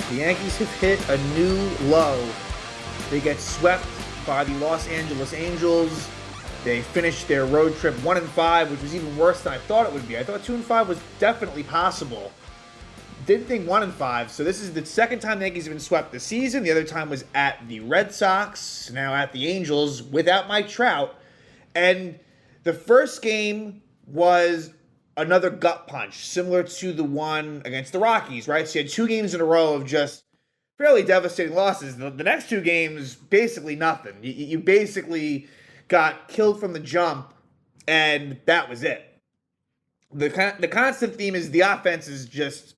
The Yankees have hit a new low. They get swept by the Los Angeles Angels. They finished their road trip 1-5, which was even worse than I thought it would be. I thought 2-5 was definitely possible. Didn't think 1-5. So this is the second time the Yankees have been swept this season. The other time was at the Red Sox, now at the Angels without Mike Trout. And the first game was another gut punch, similar to the one against the Rockies, right? So you had 2 games in a row of just fairly devastating losses. The next 2 games, basically nothing. You basically got killed from the jump, and that was it. The constant theme is the offense is just,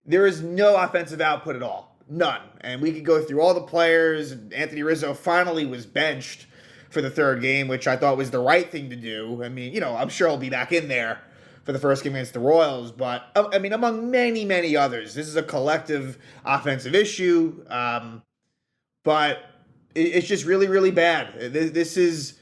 there is no offensive output at all. None. And we could go through all the players. Anthony Rizzo finally was benched for the third game, which I thought was the right thing to do. I mean, I'm sure he'll be back in there for the first game against the Royals. But, I mean, among many, many others, this is a collective offensive issue. But it's just really, really bad. This is,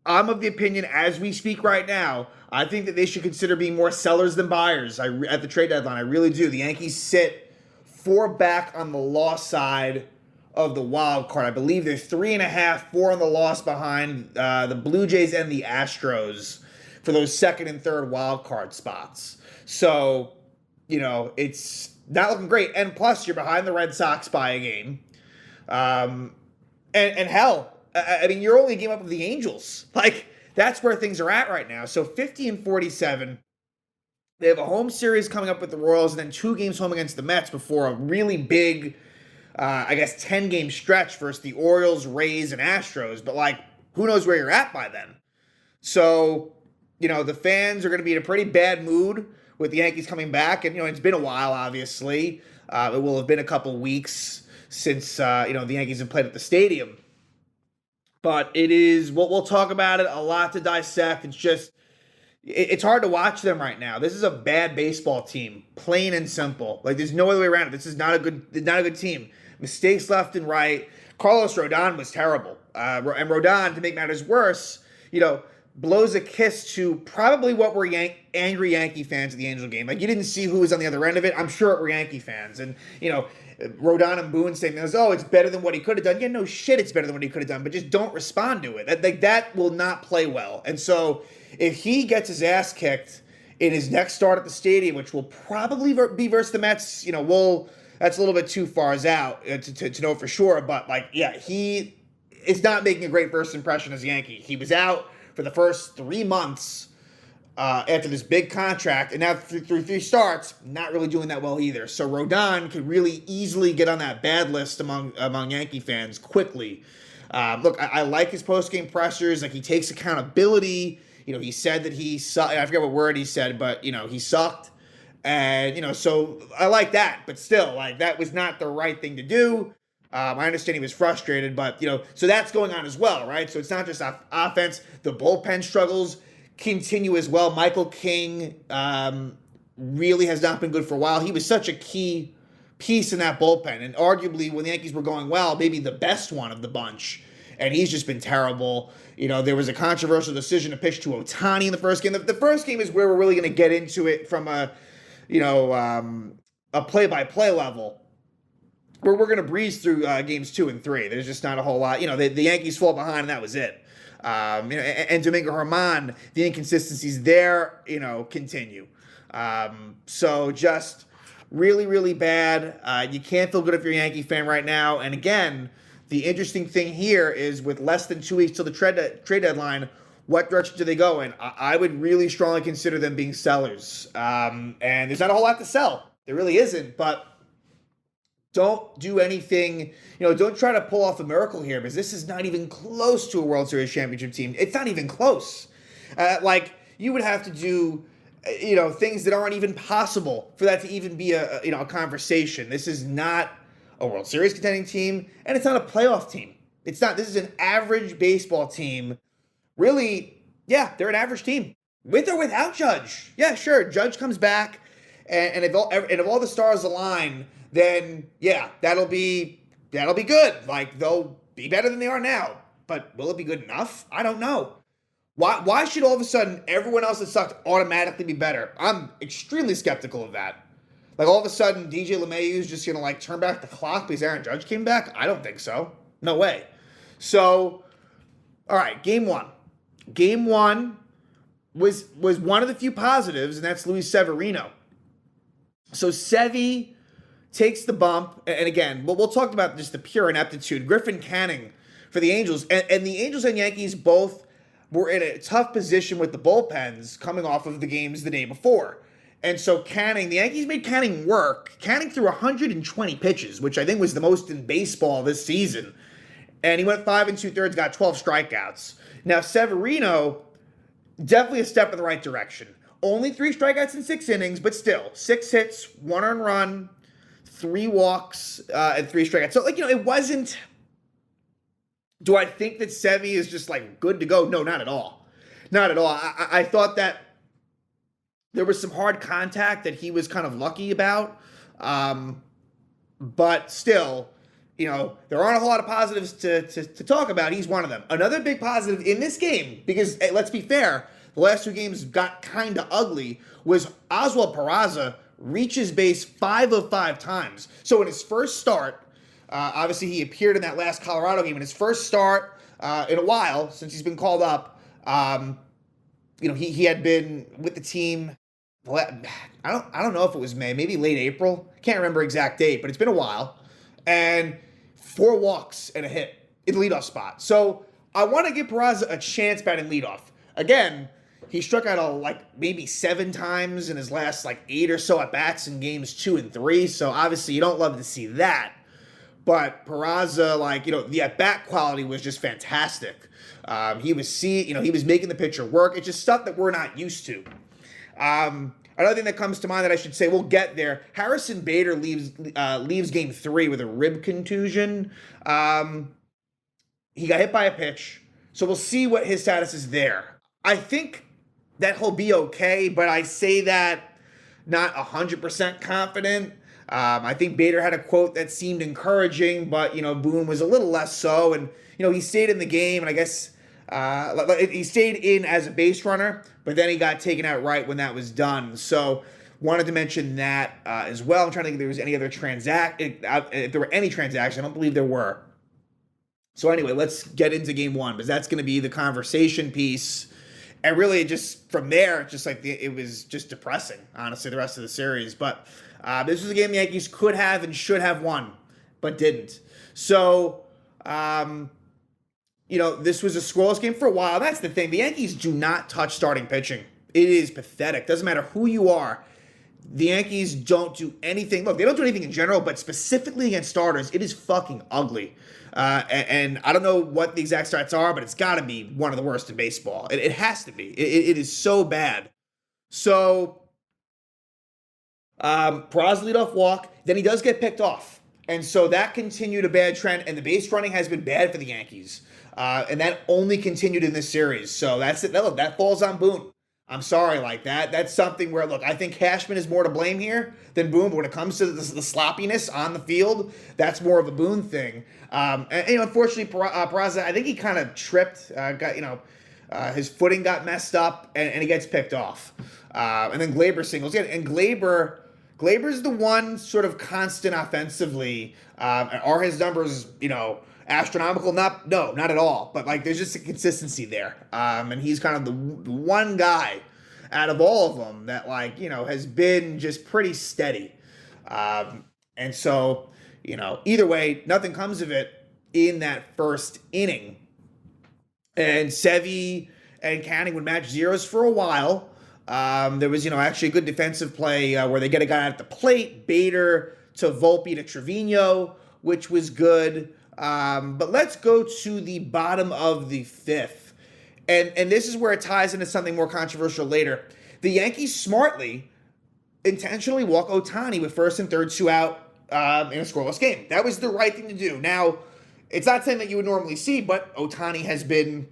I'm of the opinion, as we speak right now, I think that they should consider being more sellers than buyers at the trade deadline. I really do. The Yankees sit 4 back on the loss side of the wild card. I believe they're 3.5, 4 on the loss behind the Blue Jays and the Astros for those second and third wild card spots. So, it's not looking great. And plus, you're behind the Red Sox by a game. And hell, I mean, you're only a game up of the Angels. Like, that's where things are at right now. So 50-47. They have a home series coming up with the Royals and then 2 games home against the Mets before a really big, 10-game stretch versus the Orioles, Rays, and Astros. But, who knows where you're at by then? So, the fans are going to be in a pretty bad mood with the Yankees coming back. And, it's been a while, obviously. It will have been a couple weeks since, the Yankees have played at the stadium. But it is, we'll talk about it, a lot to dissect. It's just, it's hard to watch them right now. This is a bad baseball team, plain and simple. There's no other way around it. This is not a good team. Mistakes left and right. Carlos Rodon was terrible. And Rodon, to make matters worse, blows a kiss to probably what were angry Yankee fans at the Angel game. You didn't see who was on the other end of it. I'm sure it were Yankee fans. And, Rodon and Boone saying, it's better than what he could have done. Yeah, no shit, it's better than what he could have done, but just don't respond to it. That will not play well. And so if he gets his ass kicked in his next start at the stadium, which will probably be versus the Mets, that's a little bit too far out to know for sure. But, he is not making a great first impression as a Yankee. He was out for the first 3 months after this big contract, and now through 3 starts, not really doing that well either. So Rodon could really easily get on that bad list among Yankee fans quickly. Look, I like his post-game pressers. He takes accountability. He said that he sucked. I forget what word he said, but, he sucked. And, so I like that. But still, that was not the right thing to do. I understand he was frustrated, but, so that's going on as well, right? So it's not just offense. The bullpen struggles continue as well. Michael King really has not been good for a while. He was such a key piece in that bullpen, and arguably when the Yankees were going well, maybe the best one of the bunch, and he's just been terrible. There was a controversial decision to pitch to Ohtani in the first game. The first game is where we're really going to get into it from a play-by-play level. We're going to breeze through games 2 and 3. There's just not a whole lot. The Yankees fall behind, and that was it. And Domingo Germán, the inconsistencies there, continue. So just really, really bad. You can't feel good if you're a Yankee fan right now. And again, the interesting thing here is with less than 2 weeks till the trade deadline, what direction do they go in? I would really strongly consider them being sellers. And there's not a whole lot to sell. There really isn't, but don't do anything, don't try to pull off a miracle here, because this is not even close to a World Series championship team. It's not even close. You would have to do, things that aren't even possible for that to even be a conversation. This is not a World Series contending team, and it's not a playoff team. It's not. This is an average baseball team. Really, yeah, they're an average team. With or without Judge. Yeah, sure, Judge comes back, and if all the stars align, then yeah, that'll be good. They'll be better than they are now. But will it be good enough? I don't know. Why should all of a sudden everyone else that sucked automatically be better? I'm extremely skeptical of that. Like all of a sudden, DJ LeMahieu is just gonna like turn back the clock because Aaron Judge came back? I don't think so. No way. So, all right, game one. Game one was one of the few positives, and that's Luis Severino. So Sevy takes the bump, and again, we'll talk about just the pure ineptitude. Griffin Canning for the Angels, and the Angels and Yankees both were in a tough position with the bullpens coming off of the games the day before. And so Canning, the Yankees made Canning work. Canning threw 120 pitches, which I think was the most in baseball this season. And he went 5 2/3, got 12 strikeouts. Now, Severino, definitely a step in the right direction. Only 3 strikeouts in 6 innings, but still, 6 hits, 1 earned run, 3 walks, and 3 strikeouts. So, it wasn't... Do I think that Sevy is just, good to go? No, not at all. Not at all. I thought that there was some hard contact that he was kind of lucky about. But still, there aren't a whole lot of positives to talk about. He's one of them. Another big positive in this game, because, hey, let's be fair, the last 2 games got kind of ugly, was Oswald Peraza reaches base 5 of 5 times. So in his first start, obviously he appeared in that last Colorado game. In his first start in a while, since he's been called up, he had been with the team. I don't know if it was May, maybe late April. Can't remember exact date, but it's been a while. And 4 walks and a hit in the leadoff spot. So I want to give Peraza a chance batting leadoff. Again, he struck out maybe 7 times in his last 8 or so at bats in games 2 and 3. So obviously you don't love to see that. But Peraza, the at bat quality was just fantastic. He was making the pitcher work. It's just stuff that we're not used to. Another thing that comes to mind that I should say, we'll get there. Harrison Bader leaves game 3 with a rib contusion. He got hit by a pitch, so we'll see what his status is there. I think that he'll be okay, but I say that not 100% confident. I think Bader had a quote that seemed encouraging, but, Boone was a little less so. And, he stayed in the game, and I guess he stayed in as a base runner, but then he got taken out right when that was done. So wanted to mention that as well. I'm trying to think if there was any other if there were any transactions. I don't believe there were. So anyway, let's get into game 1, because that's going to be the conversation piece. And really, just from there, it was just depressing, honestly, the rest of the series. But this was a game the Yankees could have and should have won, but didn't. So, this was a scoreless game for a while. That's the thing. The Yankees do not touch starting pitching. It is pathetic. Doesn't matter who you are. The Yankees don't do anything. Look, they don't do anything in general, but specifically against starters, it is fucking ugly. And I don't know what the exact stats are, but it's got to be one of the worst in baseball. It has to be. It is so bad. So, Peraza leadoff walk. Then he does get picked off. And so that continued a bad trend, and the base running has been bad for the Yankees. And that only continued in this series. So that's it. Look, that falls on Boone. I'm sorry, that's something where, look, I think Cashman is more to blame here than Boone, but when it comes to the sloppiness on the field, that's more of a Boone thing. Unfortunately, Peraza, I think he kind of tripped, his footing got messed up, and he gets picked off. And then Glaber singles again, and Glaber's the one sort of constant offensively. Are his numbers, astronomical? Not at all. But there's just a consistency there. And he's kind of the one guy out of all of them that has been just pretty steady. And so, either way, nothing comes of it in that first inning. And Sevy and Canning would match zeros for a while. There was, actually a good defensive play where they get a guy at the plate, Bader to Volpe to Trevino, which was good. But let's go to the bottom of the 5th. And this is where it ties into something more controversial later. The Yankees smartly, intentionally walk Ohtani with 1st and 3rd, 2 out in a scoreless game. That was the right thing to do. Now, it's not something that you would normally see, but Ohtani has been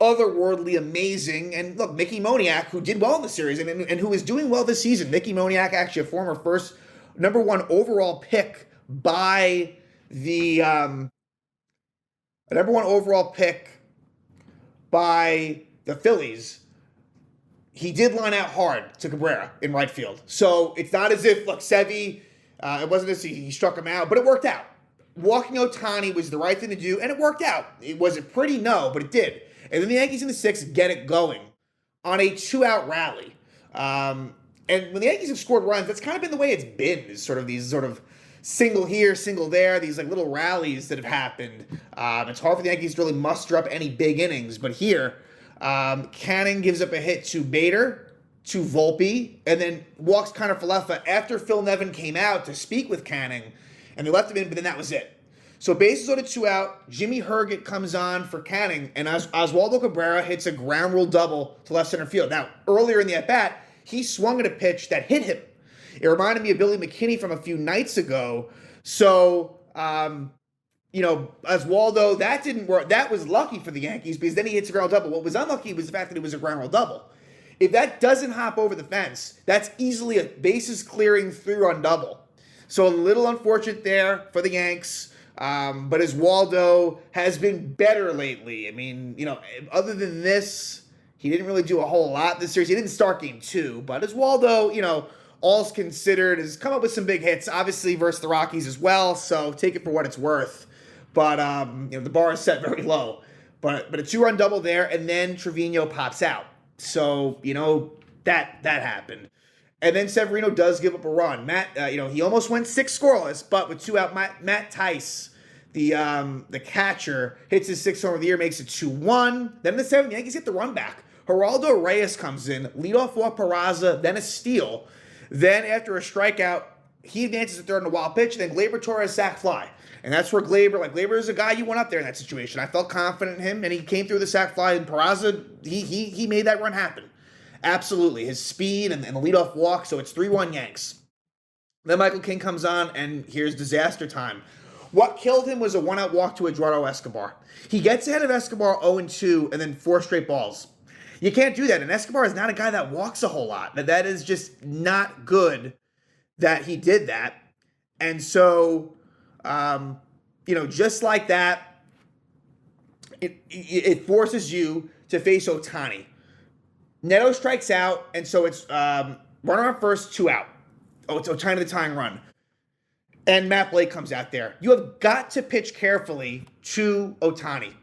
otherworldly amazing. And look, Mickey Moniak, who did well in the series and who is doing well this season. Mickey Moniak, actually a former number 1 overall pick by the number 1 overall pick by the Phillies. he did line out hard to Cabrera in right field. So it's not as if, look, Sevy, it wasn't as if he struck him out, but it worked out. Walking Ohtani was the right thing to do, and it worked out. Was it pretty? No, but it did. And then the Yankees in the sixth get it going on a 2-out rally. And when the Yankees have scored runs, that's kind of been the way it's been, is sort of these sort of single here, single there, these like little rallies that have happened. It's hard for the Yankees to really muster up any big innings, but here, Canning gives up a hit to Bader, to Volpe, and then walks Connor Falefa after Phil Nevin came out to speak with Canning, and they left him in, but then that was it. So bases loaded, 2 out. Jimmy Herget comes on for Canning, and Oswaldo Cabrera hits a ground rule double to left center field. Now, earlier in the at-bat, he swung at a pitch that hit him. It reminded me of Billy McKinney from a few nights ago. So, Oswaldo, that didn't work. That was lucky for the Yankees because then he hits a ground double. What was unlucky was the fact that it was a ground rule double. If that doesn't hop over the fence, that's easily a bases clearing 3-run double. So a little unfortunate there for the Yanks. But Oswaldo has been better lately. I mean, other than this, he didn't really do a whole lot this series. He didn't start game 2, but Oswaldo, all's considered, has come up with some big hits, obviously versus the Rockies as well, so take it for what it's worth. But, the bar is set very low. But a 2-run double there, and then Trevino pops out. So, that happened. And then Severino does give up a run. Matt, he almost went 6 scoreless, but with 2 out, Matt Tice, the catcher, hits his 6th home of the year, makes it 2-1. Then in the 7th, the Yankees get the run back. Geraldo Reyes comes in, leadoff walk Peraza, then a steal. Then after a strikeout, he advances to third in a wild pitch, and then Gleyber Torres sack fly. And that's where Gleyber is a guy you want up there in that situation. I felt confident in him, and he came through the sack fly, and Peraza, he made that run happen. Absolutely. His speed and the leadoff walk, so it's 3-1 Yanks. Then Michael King comes on, and here's disaster time. What killed him was a 1-out walk to Eduardo Escobar. He gets ahead of Escobar 0-2, and then 4 straight balls. You can't do that, and Escobar is not a guy that walks a whole lot. That is just not good that he did that. And so, just like that, it forces you to face Ohtani. Neto strikes out, and so it's runner on first, 2 out. Oh, it's Ohtani the tying run. And Matt Blake comes out there. You have got to pitch carefully to Ohtani.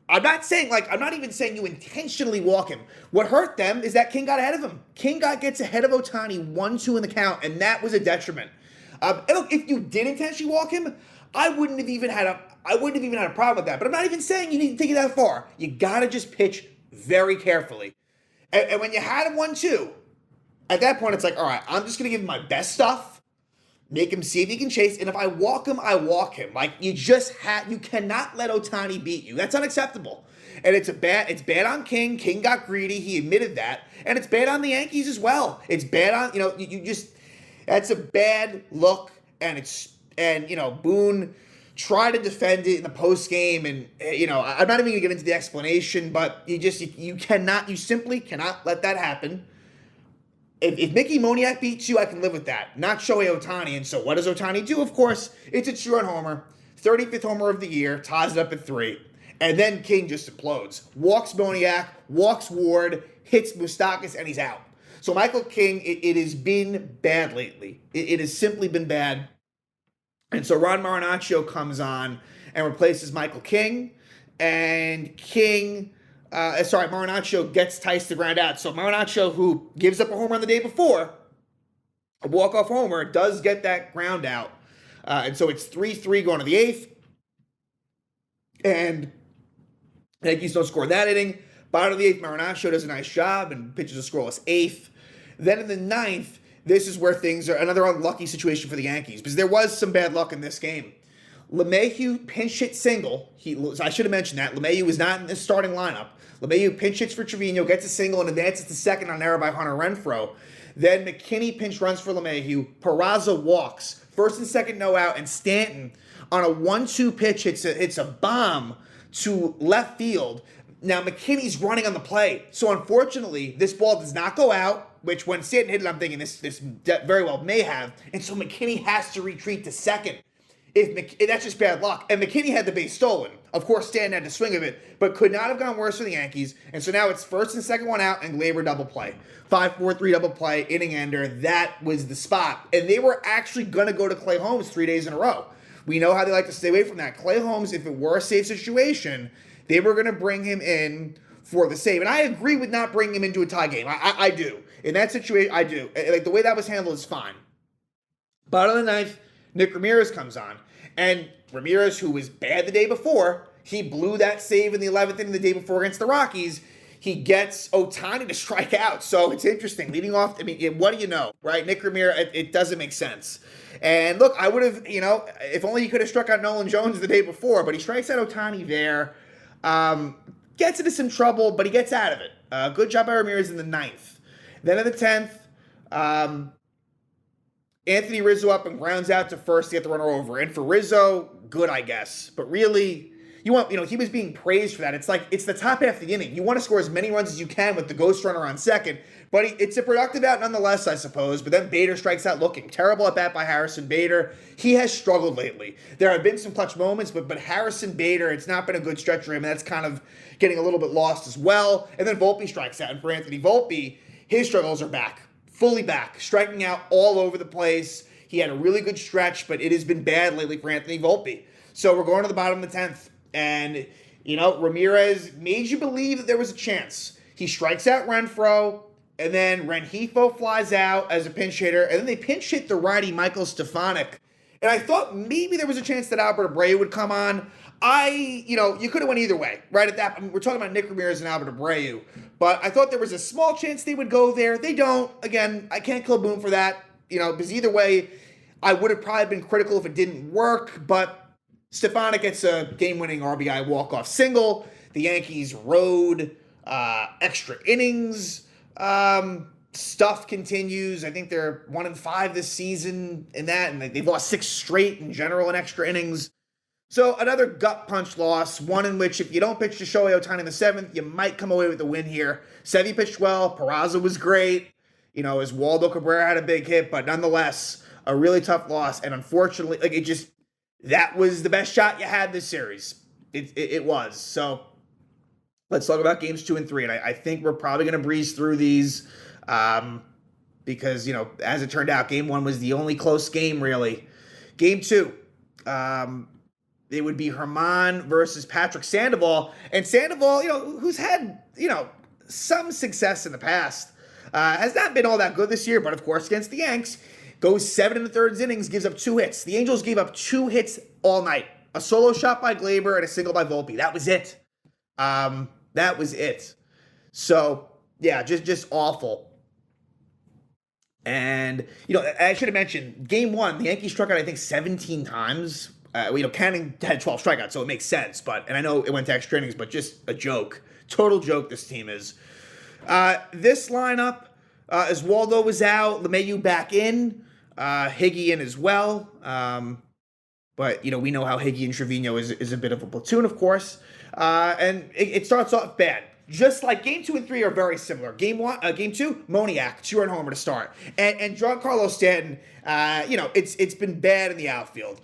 I'm not even saying you intentionally walk him. What hurt them is that King got ahead of him. King gets ahead of Ohtani 1-2 in the count, and that was a detriment. And look, if you did intentionally walk him, I wouldn't have even had a problem with that. But I'm not even saying you need to take it that far. You gotta just pitch very carefully. And when you had him 1-2, at that point it's like, all right, I'm just gonna give him my best stuff. Make him see if he can chase, and if I walk him, I walk him. Like, you cannot let Ohtani beat you. That's unacceptable. And it's bad on King. King got greedy. He admitted that. And it's bad on the Yankees as well. It's bad on, that's a bad look. And Boone tried to defend it in the post game. And, I'm not even going to get into the explanation, but you simply cannot let that happen. If Mickey Moniak beats you, I can live with that. Not Shohei Ohtani. And so what does Ohtani do? Of course, it's a 2-run homer. 35th homer of the year. Ties it up at 3. And then King just implodes. Walks Moniak. Walks Ward. Hits Moustakas. And he's out. So Michael King, it has been bad lately. It has simply been bad. And so Ron Marinaccio comes on and replaces Michael King. And Marinaccio gets Tice to ground out. So Marinaccio, who gives up a home run the day before, a walk-off homer, does get that ground out. And so it's 3-3 going to the 8th. And the Yankees don't score that inning. Bottom of the 8th, Marinaccio does a nice job and pitches a scoreless 8th. Then in the 9th, this is where things are another unlucky situation for the Yankees, because there was some bad luck in this game. LeMahieu pinch hit single. I should have mentioned that. LeMahieu was not in the starting lineup. LeMahieu pinch hits for Trevino, gets a single, and advances to second on an error by Hunter Renfroe. Then McKinney pinch runs for LeMahieu. Peraza walks. First and second, no out. And Stanton, on a 1-2 pitch, hits a bomb to left field. Now, McKinney's running on the play. So, unfortunately, this ball does not go out, which when Stanton hit it, I'm thinking this very well may have. And so McKinney has to retreat to second. if that's just bad luck. And McKinney had the base stolen. Of course, Stanton had the swing of it, but could not have gone worse for the Yankees. And so now it's first and second one out and Gleyber double play. 5-4-3 double play, inning ender. That was the spot. And they were actually going to go to Clay Holmes 3 days in a row. We know how they like to stay away from that. Clay Holmes, if it were a safe situation, they were going to bring him in for the save. And I agree with not bringing him into a tie game. I do. In that situation, I do. Like, the way that was handled is fine. Bottom of the ninth, Nick Ramirez comes on. And Ramirez, who was bad the day before, he blew that save in the 11th inning the day before against the Rockies. He gets Ohtani to strike out. So it's interesting. Leading off, I mean, what do you know, right? Nick Ramirez, it doesn't make sense. And look, I would have, if only he could have struck out Nolan Jones the day before, but he strikes out Ohtani there. Gets into some trouble, but he gets out of it. Good job by Ramirez in the ninth. Then in the 10th, Anthony Rizzo up and grounds out to first to get the runner over. And for Rizzo, good, I guess. But really, he was being praised for that. It's like, it's the top half of the inning. You want to score as many runs as you can with the ghost runner on second. But it's a productive out nonetheless, I suppose. But then Bader strikes out looking terrible at bat by Harrison Bader. He has struggled lately. There have been some clutch moments, but Harrison Bader, it's not been a good stretch for him. And that's kind of getting a little bit lost as well. And then Volpe strikes out. And for Anthony Volpe, his struggles are back. Fully back, striking out all over the place. He had a really good stretch, but it has been bad lately for Anthony Volpe. So we're going to the bottom of the 10th. And, Ramirez made you believe that there was a chance. He strikes out Renfroe, and then Rengifo flies out as a pinch hitter, and then they pinch hit the righty Michael Stefanik. And I thought maybe there was a chance that Albert Abreu would come on. You could have went either way, right at that. I mean, we're talking about Nick Ramirez and Albert Abreu, but I thought there was a small chance they would go there. They don't. Again, I can't kill Boom for that, because either way, I would have probably been critical if it didn't work, but Stefanik gets a game-winning RBI walk-off single. The Yankees rode extra innings. Stuff continues. I think they're 1-5 this season in that, and they've lost 6 straight in general in extra innings. So another gut punch loss, one in which if you don't pitch to Shohei Ohtani in the 7th, you might come away with the win here. Sevy pitched well. Peraza was great. As Waldo Cabrera had a big hit, but nonetheless, a really tough loss. And unfortunately, that was the best shot you had this series. It was. So let's talk about games 2 and 3. And I think we're probably going to breeze through these because, as it turned out, game 1 was the only close game, really. Game 2. It would be Herman versus Patrick Sandoval. And Sandoval, who's had, some success in the past, has not been all that good this year. But, of course, against the Yanks, goes 7 1/3 innings, gives up 2 hits. The Angels gave up 2 hits all night. A solo shot by Gleyber and a single by Volpe. That was it. That was it. So, yeah, just awful. And, I should have mentioned, game 1, the Yankees struck out, I think, 17 times. Canning had 12 strikeouts, so it makes sense. And I know it went to extra innings, but just a joke. Total joke this team is. This lineup, as Waldo was out, LeMahieu back in, Higgy in as well. But, we know how Higgy and Trevino is a bit of a platoon, of course. And it starts off bad. Just like game 2 and 3 are very similar. Game 2, Moniak, 2-run homer to start. And Giancarlo Stanton, it's been bad in the outfield.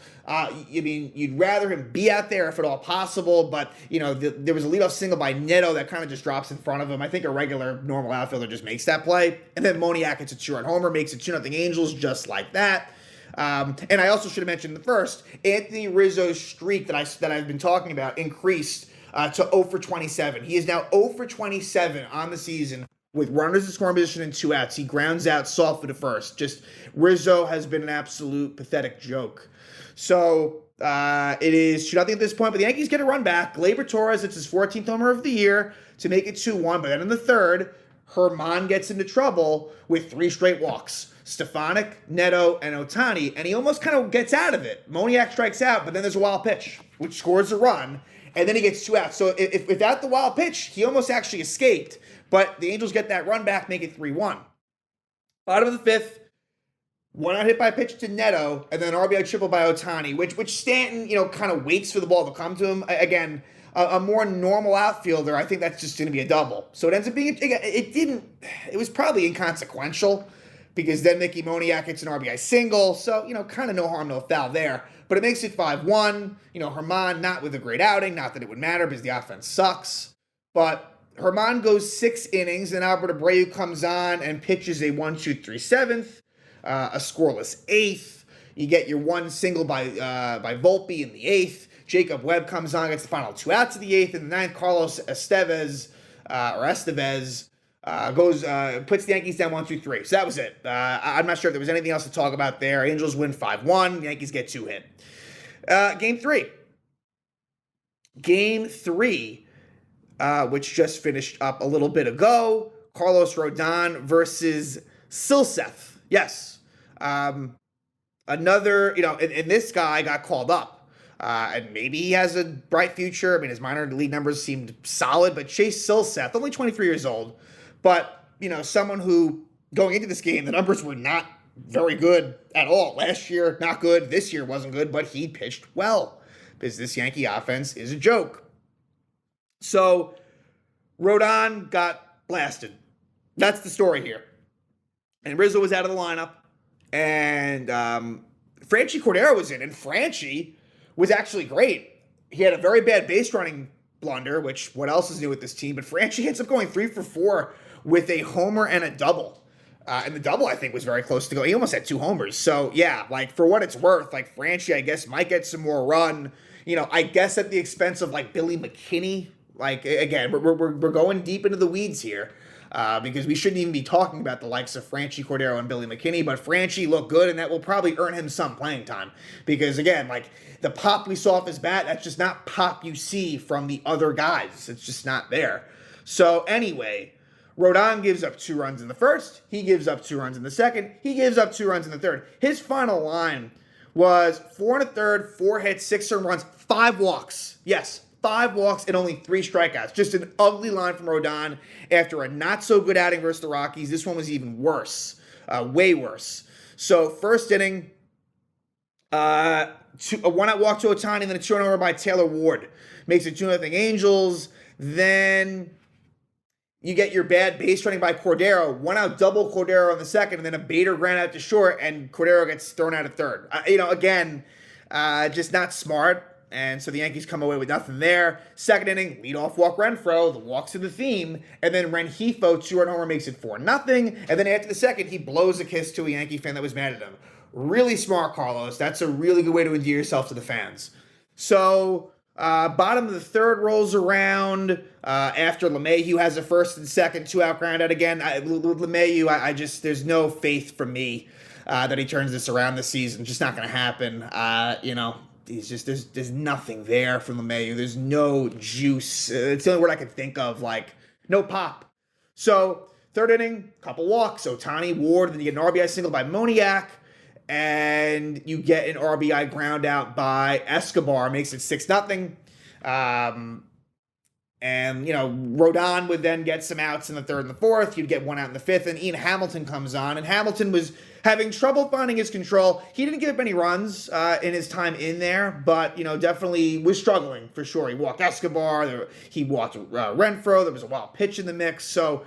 You'd rather him be out there if at all possible, but, there was a leadoff single by Neto that kind of just drops in front of him. I think a regular, normal outfielder just makes that play. And then Moniak hits a 2-run homer, makes it 2-0 Angels, just like that. And I also should have mentioned the first, Anthony Rizzo's streak that I've been talking about increased to 0 for 27. He is now 0 for 27 on the season with runners in scoring position and 2 outs. He grounds out softly to first. Just Rizzo has been an absolute pathetic joke. So it is 2-0 at this point, but the Yankees get a run back. Gleyber Torres, it's his 14th homer of the year to make it 2-1. But then in the third, Herman gets into trouble with 3 straight walks. Stefanik, Neto, and Ohtani, and he almost kind of gets out of it. Moniak strikes out, but then there's a wild pitch, which scores a run. And then he gets 2 outs. So if without the wild pitch, he almost actually escaped. But the Angels get that run back, make it 3-1. Bottom of the 5th, 1-out hit by a pitch to Neto, and then an RBI triple by Ohtani, which Stanton, kind of waits for the ball to come to him. Again, a more normal outfielder, I think that's just going to be a double. So it ends up being, it was probably inconsequential. because then Mickey Moniak hits an RBI single. So, kind of no harm, no foul there. But it makes it 5-1. Herman not with a great outing. Not that it would matter because the offense sucks. But Herman goes 6 innings, and Albert Abreu comes on and pitches a 1-2-3-7th, a scoreless 8th. You get your one single by Volpe in the 8th. Jacob Webb comes on, gets the final 2 outs of the 8th. In the 9th, Carlos Estevez puts the Yankees down 1-2-3. So that was it. I'm not sure if there was anything else to talk about there. Angels win 5-1. Yankees get 2 hit. Game 3. Game 3, which just finished up a little bit ago. Carlos Rodon versus Silseth. Yes. Another, and this guy got called up. And maybe he has a bright future. I mean, his minor league numbers seemed solid, but Chase Silseth, only 23 years old, but, someone who, going into this game, the numbers were not very good at all. Last year, not good. This year wasn't good, but he pitched well because this Yankee offense is a joke. So, Rodon got blasted. That's the story here. And Rizzo was out of the lineup, and Franchy Cordero was in, and Franchy was actually great. He had a very bad base running blunder, which what else is new with this team? But Franchy ends up going 3 for 4 with a homer and a double. And the double, I think, was very close to go. He almost had 2 homers. So, yeah, for what it's worth, Franchy, I guess, might get some more run. I guess at the expense of, Billy McKinney. Again, we're going deep into the weeds here. Because we shouldn't even be talking about the likes of Franchy Cordero and Billy McKinney, but Franchy looked good, and that will probably earn him some playing time. Because, again, the pop we saw off his bat, that's just not pop you see from the other guys. It's just not there. So, anyway, Rodon gives up 2 runs in the first. He gives up 2 runs in the second. He gives up 2 runs in the third. His final line was 4 1/3, 4 hits, 6 earned runs, 5 walks. Yes, 5 walks and only 3 strikeouts. Just an ugly line from Rodon after a not-so-good outing versus the Rockies. This one was even worse, way worse. So, first inning, a 1-out walk to Ohtani, and then a 2-run over by Taylor Ward. Makes it 2-0 Angels. Then you get your bad base running by Cordero. 1-out double Cordero in the second, and then a Bader ground out to short, and Cordero gets thrown out at third. Again, just not smart. And so the Yankees come away with nothing there. Second inning, leadoff walk Renfroe. The walks are the theme. And then Rengifo, 2-run homer, makes it 4-0. And then after the second, he blows a kiss to a Yankee fan that was mad at him. Really smart, Carlos. That's a really good way to endear yourself to the fans. So, bottom of the third rolls around after LeMahieu has a first and second 2-out ground out again. LeMahieu, there's no faith from me that he turns this around this season. Just not going to happen. He's just, there's nothing there from LeMahieu. There's no juice. It's the only word I can think of, no pop. So, third inning, couple walks. Ohtani, Ward, then you get an RBI single by Moniak, and you get an RBI ground out by Escobar. Makes it 6-0. And, Rodon would then get some outs in the third and the fourth. You'd get 1 out in the fifth, and Ian Hamilton comes on. And Hamilton was having trouble finding his control. He didn't give up any runs in his time in there, but, definitely was struggling for sure. He walked Escobar. He walked Renfroe. There was a wild pitch in the mix. So,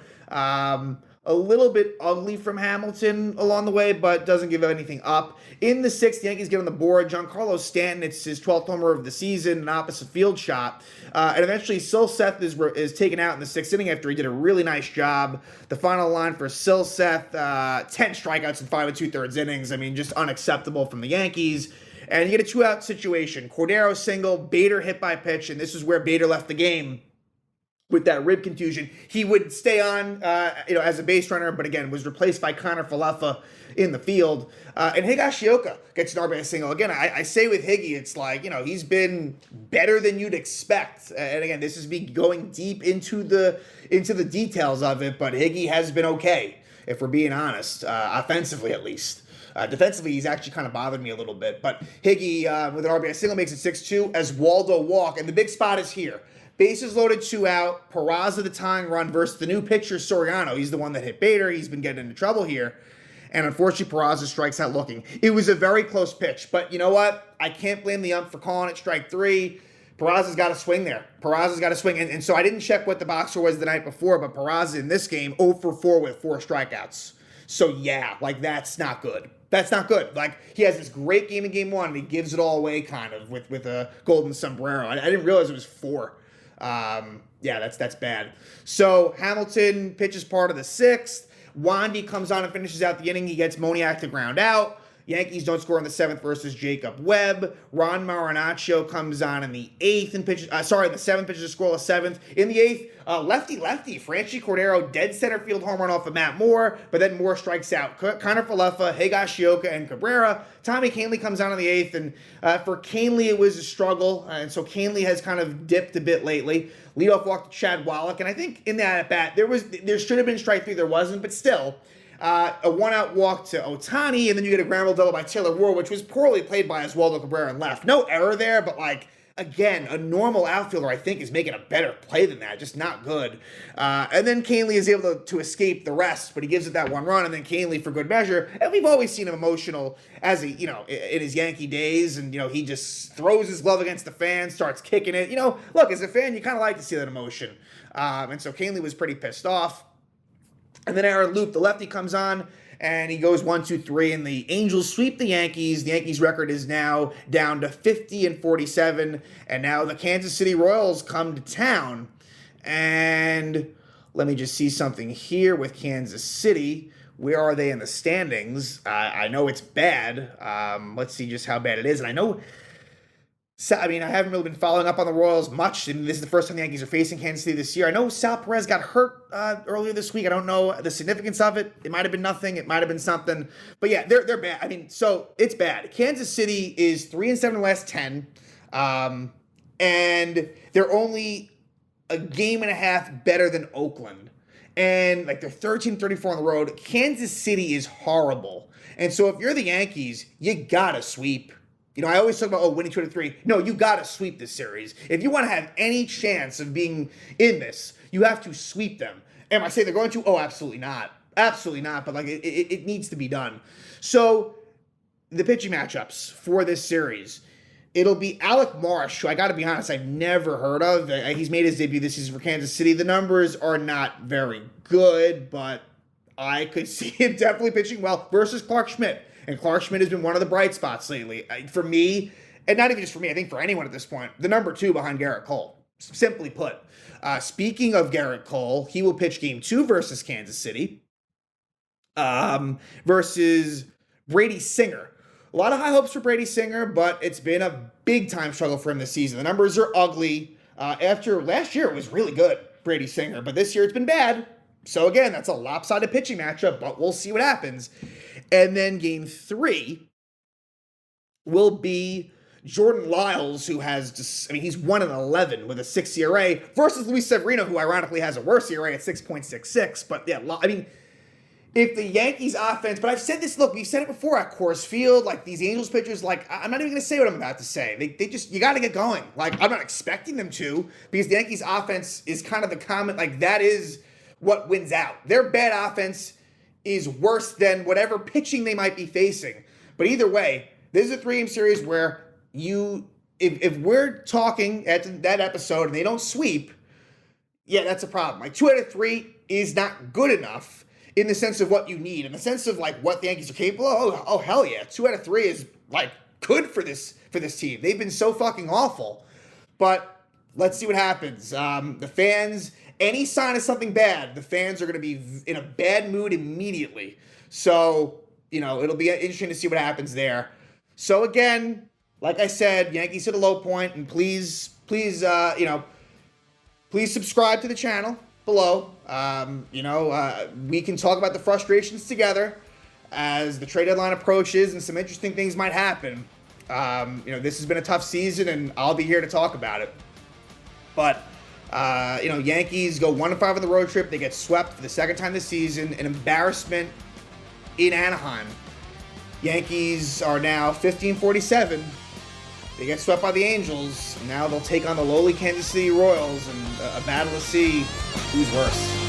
a little bit ugly from Hamilton along the way, but doesn't give anything up. In the sixth, the Yankees get on the board. Giancarlo Stanton, it's his 12th homer of the season, an opposite field shot. And eventually, Silseth is taken out in the sixth inning after he did a really nice job. The final line for Silseth, 10 strikeouts in 5 2/3 innings. I mean, just unacceptable from the Yankees. And you get a 2-out situation. Cordero single, Bader hit by pitch, and this is where Bader left the game. With that rib contusion, he would stay on, as a base runner, but again, was replaced by Connor Falefa in the field. And Higashioka gets an RBI single. Again, I say with Higgy, it's he's been better than you'd expect. And again, this is me going deep into the details of it, but Higgy has been okay, if we're being honest, offensively at least. Defensively, he's actually kind of bothered me a little bit. But Higgy, with an RBI single, makes it 6-2 as Waldo walk. And the big spot is here. Bases loaded, 2 out. Peraza the tying run versus the new pitcher, Soriano. He's the one that hit Bader. He's been getting into trouble here. And unfortunately, Peraza strikes out looking. It was a very close pitch. But you know what? I can't blame the ump for calling it strike 3. Peraza's got to swing there. Peraza's got to swing. And so I didn't check what the box score was the night before, but Peraza in this game, 0 for 4 with 4 strikeouts. So yeah, like that's not good. That's not good. Like he has this great game in game one, and he gives it all away kind of with a golden sombrero. I didn't realize it was 4. Yeah, that's bad. So Hamilton pitches part of the 6th. Wandy comes on and finishes out the inning. He gets Moniak to ground out. Yankees don't score in the 7th versus Jacob Webb. Ron Marinaccio comes on in the 8th and pitches. In the 7th pitches a scoreless 7th. In the 8th, lefty Franchi Cordero dead center field home run off of Matt Moore, but then Moore strikes out Connor Falefa, Higashioka, and Cabrera. Tommy Kahnle comes on in the 8th, and for Kahnle it was a struggle, and so Kahnle has kind of dipped a bit lately. Leadoff walk to Chad Wallach, and I think in that at bat there should have been strike 3, there wasn't, but still. A 1-out walk to Ohtani, and then you get a ground ball double by Taylor Ward, which was poorly played by Oswaldo Cabrera and left. No error there, but like, again, a normal outfielder, I think, is making a better play than that. Just not good. And then Kahnle is able to escape the rest, but he gives it that 1 run, and then Kahnle for good measure. And we've always seen him emotional as in his Yankee days, and, he just throws his glove against the fan, starts kicking it. Look, as a fan, you kind of like to see that emotion. And so Kahnle was pretty pissed off. And then Aaron Loup, the lefty, comes on, and he goes 1-2-3, and the Angels sweep the Yankees. The Yankees' record is now down to 50-47, and now the Kansas City Royals come to town. And let me just see something here with Kansas City. Where are they in the standings? I know it's bad. Let's see just how bad it is. And I know... I haven't really been following up on the Royals much. This is the first time the Yankees are facing Kansas City this year. I know Sal Perez got hurt earlier this week. I don't know the significance of it. It might have been nothing. It might have been something. But yeah, they're bad. So it's bad. Kansas City is 3-7 in the last 10. And they're only a game and a half better than Oakland. And like they're 13-34 on the road. Kansas City is horrible. And so if you're the Yankees, you gotta sweep. I always talk about, winning 2-3. No, you got to sweep this series. If you want to have any chance of being in this, you have to sweep them. Am I saying they're going to? Oh, absolutely not. Absolutely not. But, it needs to be done. So, the pitching matchups for this series. It'll be Alec Marsh, who I got to be honest, I've never heard of. He's made his debut this season for Kansas City. The numbers are not very good, but I could see him definitely pitching well versus Clark Schmidt. And Clark Schmidt has been one of the bright spots lately. For me, and not even just for me, I think for anyone at this point, the number 2 behind Garrett Cole. Simply put. Speaking of Garrett Cole, he will pitch game 2 versus Kansas City. Versus Brady Singer. A lot of high hopes for Brady Singer, but it's been a big-time struggle for him this season. The numbers are ugly. After last year, it was really good, Brady Singer. But this year, it's been bad. So again, that's a lopsided pitching matchup, but we'll see what happens. And then game 3 will be Jordan Lyles, who has he's 1-11 with a 6 ERA versus Luis Severino, who ironically has a worse ERA at 6.66. But yeah, if the Yankees offense, but I've said this, look, we've said it before at Coors Field, these Angels pitchers, I'm not even going to say what I'm about to say. They just, you got to get going. I'm not expecting them to, because the Yankees offense is kind of the comment, that is what wins out. Their bad offense is worse than whatever pitching they might be facing. But either way, this is a 3-game series where if we're talking at that episode and they don't sweep, yeah, that's a problem. 2 out of 3 is not good enough in the sense of what you need. In the sense of what the Yankees are capable of, oh hell yeah. 2 out of 3 is good for this team. They've been so fucking awful. But let's see what happens. The fans, any sign of something bad, the fans are going to be in a bad mood immediately. So, it'll be interesting to see what happens there. So again, like I said, Yankees hit a low point, and please subscribe to the channel below. We can talk about the frustrations together as the trade deadline approaches, and some interesting things might happen. This has been a tough season, and I'll be here to talk about it. But Yankees go 1-5 on the road trip. They get swept for the second time this season. An embarrassment in Anaheim. Yankees are now 50-47. They get swept by the Angels. And now they'll take on the lowly Kansas City Royals in a battle to see who's worse.